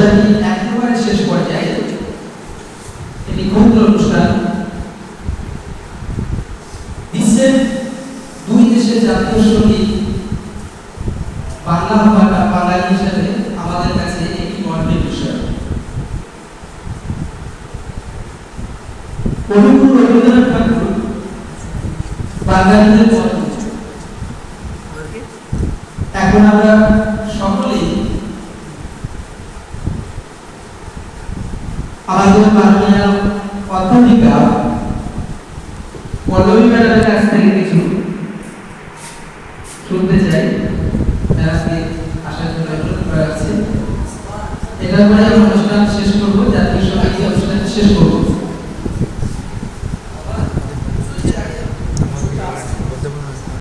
অনুষ্ঠানটি একেবারে শেষ পর্যায়ে। এটি ক্ষুদ্র অনুষ্ঠান। বিশ্বের দুই দেশের জাতীয় সঙ্গীত বাংলা হওয়াটা বাঙালি হিসেবে আমাদের কাছে একটি গর্বের বিষয়। কবিগুরু রবীন্দ্রনাথ ঠাকুর বাঙালিদের বন্ধু। এখন আমরা সকলেই আমাদের মাননীয় অধ্যাপিকা পল্লবী ম্যাডামের কাছ থেকে কিছু শুনতে চাই। আজকে আসার জন্য অনুরোধ করা হচ্ছে। এটা পরে অনুষ্ঠান শেষ করবো, জাতীয় সঙ্গীত অনুষ্ঠান শেষ করবো।